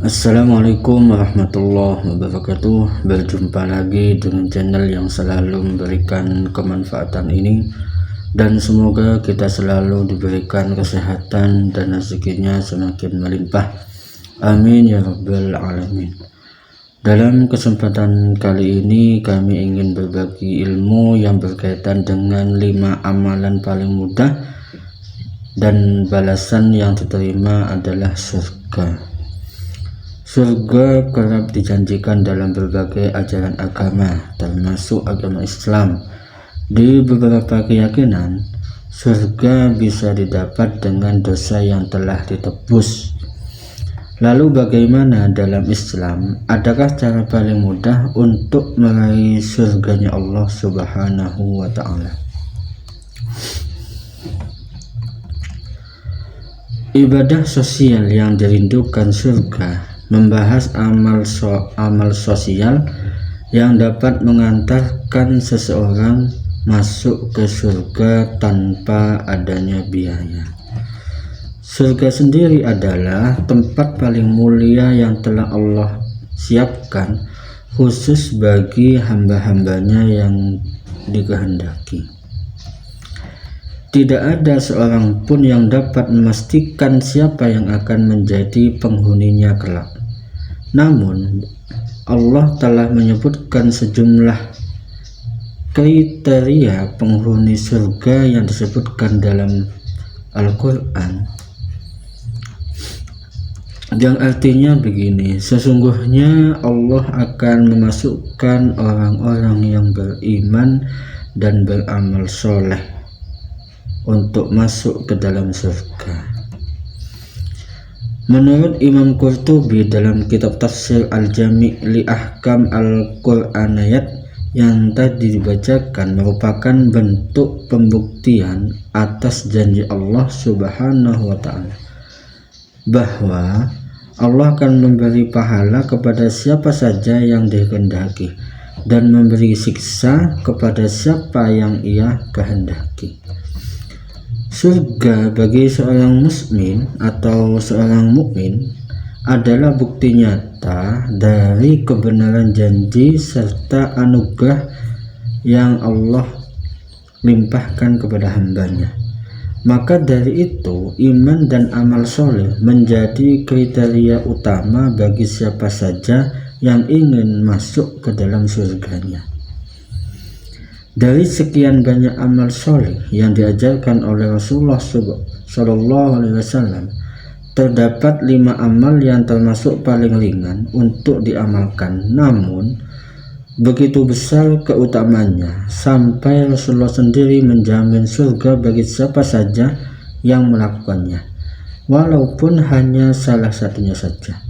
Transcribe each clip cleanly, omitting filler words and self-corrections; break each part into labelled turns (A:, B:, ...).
A: Assalamualaikum warahmatullahi wabarakatuh. Berjumpa lagi dengan channel yang selalu memberikan kemanfaatan ini, dan semoga kita selalu diberikan kesehatan dan rezekinya semakin melimpah. Amin ya rabbal alamin. Dalam kesempatan kali ini kami ingin berbagi ilmu yang berkaitan dengan 5 amalan paling mudah dan balasan yang diterima adalah surga. Surga kerap dijanjikan dalam berbagai ajaran agama, termasuk agama Islam. Di beberapa keyakinan, surga bisa didapat dengan dosa yang telah ditebus. Lalu bagaimana dalam Islam? Adakah cara paling mudah untuk meraih surganya Allah Subhanahu wa ta'ala? Ibadah sosial yang dirindukan surga membahas amal sosial yang dapat mengantarkan seseorang masuk ke surga tanpa adanya biaya. Surga sendiri adalah tempat paling mulia yang telah Allah siapkan khusus bagi hamba-hambanya yang dikehendaki. Tidak ada seorang pun yang dapat memastikan siapa yang akan menjadi penghuninya kelak. Namun, Allah telah menyebutkan sejumlah kriteria penghuni surga yang disebutkan dalam Al-Quran, yang artinya begini: sesungguhnya Allah akan memasukkan orang-orang yang beriman dan beramal soleh untuk masuk ke dalam surga. Menurut Imam Qurtubi dalam kitab tafsir Al-Jami' li Ahkam Al-Qur'aniyat yang tadi dibacakan merupakan bentuk pembuktian atas janji Allah Subhanahu wa ta'ala bahwa Allah akan memberi pahala kepada siapa saja yang dikehendaki dan memberi siksa kepada siapa yang Ia kehendaki. Surga bagi seorang muslim atau seorang mukmin adalah bukti nyata dari kebenaran janji serta anugerah yang Allah limpahkan kepada hambanya. Maka dari itu, iman dan amal soleh menjadi kriteria utama bagi siapa saja yang ingin masuk ke dalam surganya. Dari sekian banyak amal soleh yang diajarkan oleh Rasulullah SAW, terdapat 5 amal yang termasuk paling ringan untuk diamalkan, namun begitu besar keutamanya sampai Rasulullah sendiri menjamin surga bagi siapa saja yang melakukannya, walaupun hanya salah satunya saja.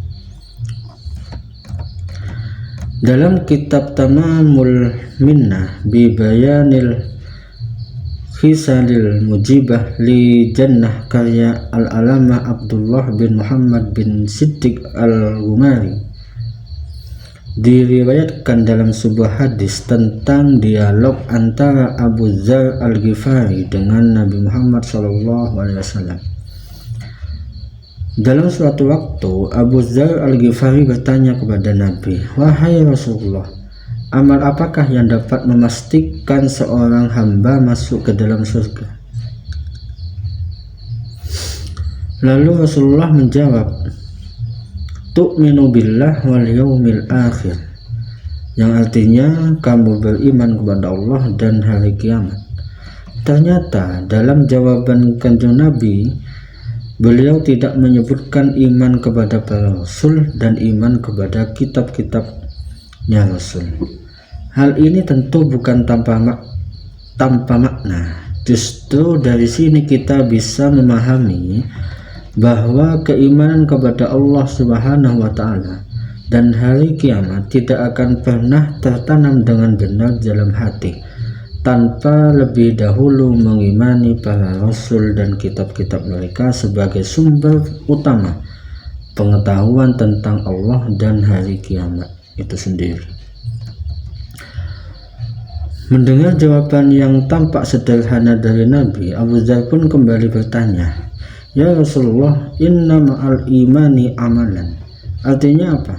A: Dalam kitab Tamamul Minnah bi Bayanil Khisalil Mujibah li Jannah karya Al-Alama Abdullah bin Muhammad bin Siddiq Al-Ghumari, diriwayatkan dalam sebuah hadis tentang dialog antara Abu Dzar Al-Ghifari dengan Nabi Muhammad SAW. Dalam suatu waktu, Abu Dzar Al-Ghifari bertanya kepada Nabi, "Wahai Rasulullah, amal apakah yang dapat memastikan seorang hamba masuk ke dalam surga?" Lalu Rasulullah menjawab, "Tu'minu billah wal yaumil akhir," yang artinya kamu beriman kepada Allah dan hari kiamat. Ternyata dalam jawaban kanjeng Nabi, beliau tidak menyebutkan iman kepada para rasul dan iman kepada kitab-kitabnya Rasul. Hal ini tentu bukan tanpa makna. Justru dari sini kita bisa memahami bahwa keimanan kepada Allah Subhanahu wa ta'ala dan hari kiamat tidak akan pernah tertanam dengan benar dalam hati tanpa lebih dahulu mengimani para rasul dan kitab-kitab mereka sebagai sumber utama pengetahuan tentang Allah dan hari kiamat itu sendiri. Mendengar jawaban yang tampak sederhana dari Nabi, Abu Dzar pun kembali bertanya, "Ya Rasulullah, inna ma'al imani amalan." Artinya apa?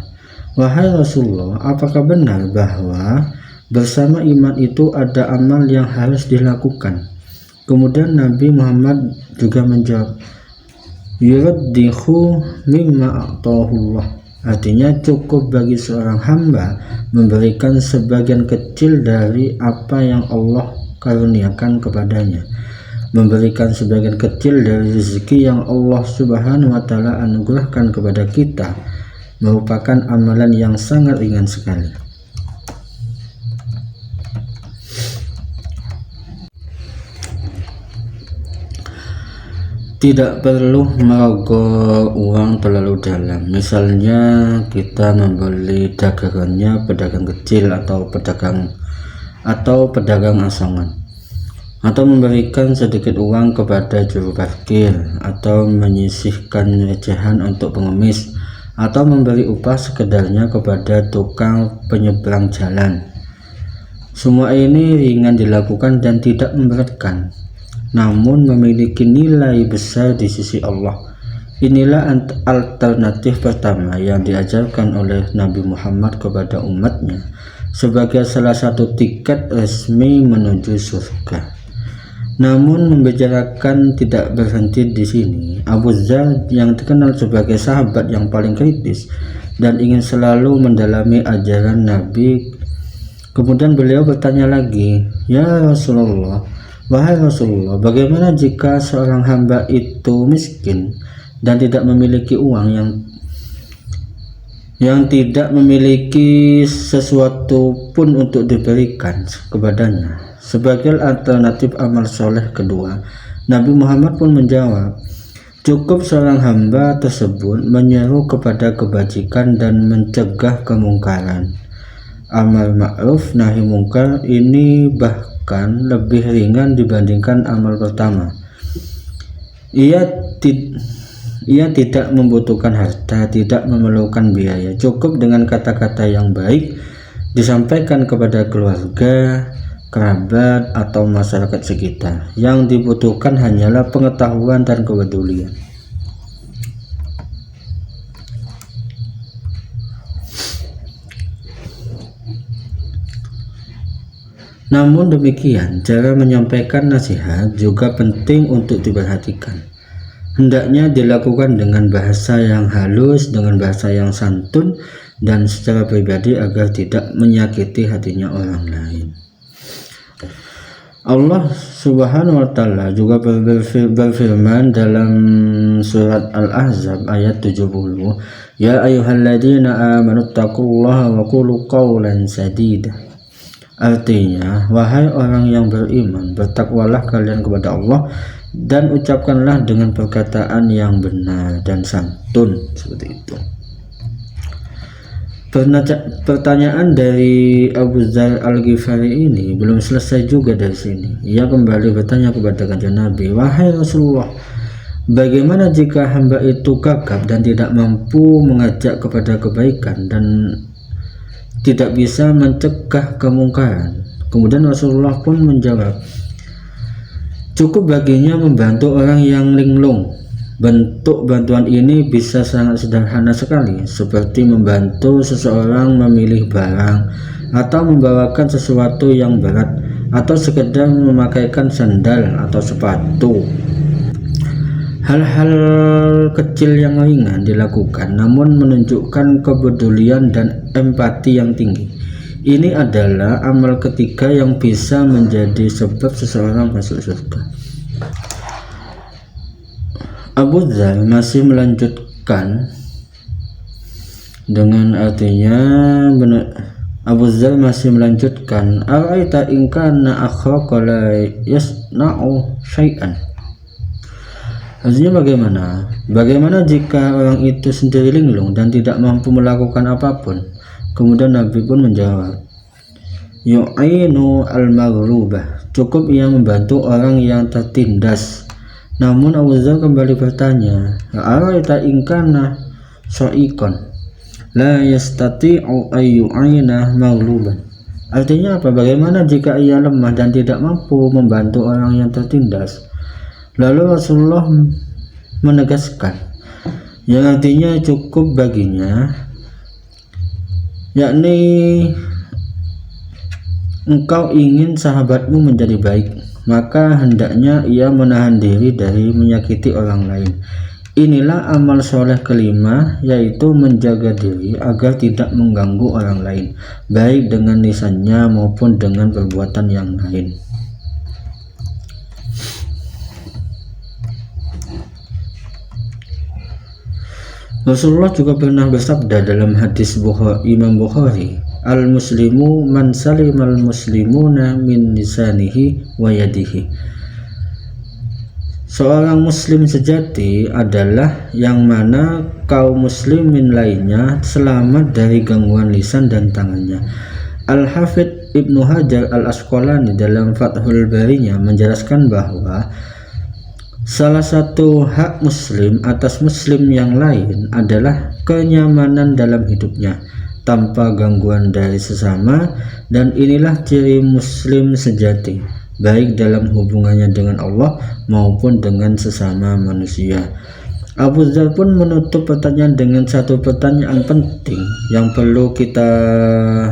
A: Wahai Rasulullah, apakah benar bahwa bersama iman itu ada amal yang harus dilakukan? Kemudian Nabi Muhammad juga menjawab, yuraddihu mimma a'tahullah. Artinya cukup bagi seorang hamba memberikan sebagian kecil dari apa yang Allah karuniakan kepadanya, memberikan sebagian kecil dari rezeki yang Allah Subhanahu wa taala anugerahkan kepada kita merupakan amalan yang sangat ringan sekali. Tidak perlu merogoh uang terlalu dalam. Misalnya kita membeli dagangannya pedagang kecil atau pedagang asongan, atau memberikan sedikit uang kepada juru parkir, atau menyisihkan recehan untuk pengemis, atau memberi upah sekedarnya kepada tukang penyeberang jalan. Semua ini ringan dilakukan dan tidak memberatkan, namun memiliki nilai besar di sisi Allah. Inilah alternatif pertama yang diajarkan oleh Nabi Muhammad kepada umatnya sebagai salah satu tiket resmi menuju surga. Namun membicarakan tidak berhenti di sini. Abu Dzar yang terkenal sebagai sahabat yang paling kritis dan ingin selalu mendalami ajaran Nabi, kemudian beliau bertanya lagi, "Ya Rasulullah, wahai Rasulullah, bagaimana jika seorang hamba itu miskin dan tidak memiliki uang yang tidak memiliki sesuatu pun untuk diberikan kepadanya sebagai alternatif amal soleh kedua?" Nabi Muhammad pun menjawab, cukup seorang hamba tersebut menyeru kepada kebajikan dan mencegah kemungkaran. Amal ma'ruf nahi mungkar ini bahkan lebih ringan dibandingkan amal pertama. Ia tidak membutuhkan harta, tidak memerlukan biaya. Cukup dengan kata-kata yang baik disampaikan kepada keluarga, kerabat, atau masyarakat sekitar. Yang dibutuhkan hanyalah pengetahuan dan kepedulian. Namun demikian, cara menyampaikan nasihat juga penting untuk diperhatikan. Hendaknya dilakukan dengan bahasa yang halus, dengan bahasa yang santun, dan secara pribadi agar tidak menyakiti hatinya orang lain. Allah Subhanahu wa taala juga berfirman dalam surat Al-Ahzab ayat 70, "Ya ayyuhalladzina amanu taqullaha wa qulu qawlan sadida." Artinya, wahai orang yang beriman, bertakwalah kalian kepada Allah dan ucapkanlah dengan perkataan yang benar dan santun, seperti itu. Pertanyaan dari Abu Dzar Al-Ghifari ini belum selesai juga dari sini. Ia kembali bertanya kepada kanjeng Nabi, "Wahai Rasulullah, bagaimana jika hamba itu gagap dan tidak mampu mengajak kepada kebaikan dan tidak bisa mencegah kemungkaran?" Kemudian Rasulullah pun menjawab, cukup baginya membantu orang yang linglung. Bentuk bantuan ini bisa sangat sederhana sekali, seperti membantu seseorang memilih barang, atau membawakan sesuatu yang berat, atau sekedar memakaikan sandal atau sepatu. Hal-hal kecil yang ringan dilakukan namun menunjukkan kepedulian dan empati yang tinggi. Ini adalah amal ketiga yang bisa menjadi sebab seseorang masuk surga. Abu Dzar masih melanjutkan dengan artinya Abu Dzar masih melanjutkan, "Araita in kana akhaka la yasna'u syai'an." Artinya bagaimana jika orang itu sendiri linglung dan tidak mampu melakukan apapun? Kemudian Nabi pun menjawab, yu'inu al-maghrubah, cukup ia membantu orang yang tertindas. Namun Abu Dzar kembali bertanya, araita in kana sha'iqan la yastati'u ayyu'ina maghluban. Artinya apa? Bagaimana jika ia lemah dan tidak mampu membantu orang yang tertindas? Lalu Rasulullah menegaskan, yang artinya cukup baginya, yakni engkau ingin sahabatmu menjadi baik, maka hendaknya ia menahan diri dari menyakiti orang lain. Inilah amal soleh kelima, yaitu menjaga diri agar tidak mengganggu orang lain, baik dengan lisannya maupun dengan perbuatan yang lain. Rasulullah juga pernah bersabda dalam hadis Imam Bukhari, al-muslimu man salimal muslimuna min lisanihi wa yadihi. Seorang muslim sejati adalah yang mana kaum muslimin lainnya selamat dari gangguan lisan dan tangannya. Al-Hafidh Ibnu Hajar Al-Asqalani dalam Fathul Barinya menjelaskan bahwa salah satu hak muslim atas muslim yang lain adalah kenyamanan dalam hidupnya tanpa gangguan dari sesama, dan inilah ciri muslim sejati, baik dalam hubungannya dengan Allah maupun dengan sesama manusia. Abu Dzar pun menutup pertanyaan dengan satu pertanyaan penting yang perlu kita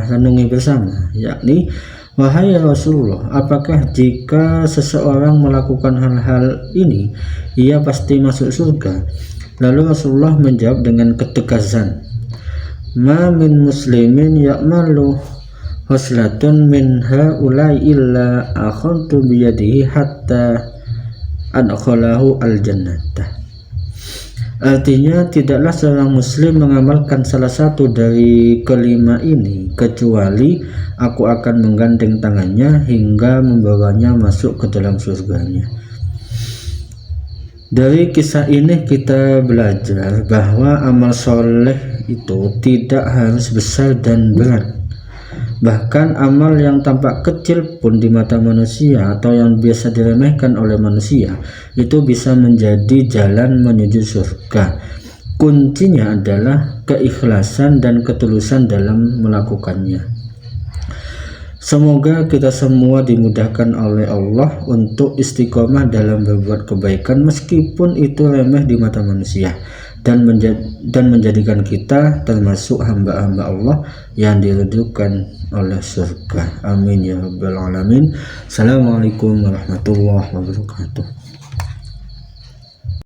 A: renungi bersama, yakni, wahai Rasulullah, apakah jika seseorang melakukan hal-hal ini, ia pasti masuk surga? Lalu Rasulullah menjawab dengan ketegasan, ma min muslimin ya'malu huslatun min ha'ulai illa akhadtu biyadihi hatta adkhalahu al-jannata. Artinya, tidaklah seorang muslim mengamalkan salah satu dari kelima ini kecuali aku akan menggandeng tangannya hingga membawanya masuk ke dalam surganya. Dari kisah ini kita belajar bahwa amal soleh itu tidak harus besar dan berat. Bahkan amal yang tampak kecil pun di mata manusia atau yang biasa diremehkan oleh manusia itu bisa menjadi jalan menuju surga. Kuncinya adalah keikhlasan dan ketulusan dalam melakukannya. Semoga kita semua dimudahkan oleh Allah untuk istiqomah dalam berbuat kebaikan meskipun itu remeh di mata manusia, dan menjadikan kita termasuk hamba-hamba Allah yang diridhokan oleh surga. Amin ya rabbal alamin. Assalamualaikum warahmatullahi wabarakatuh.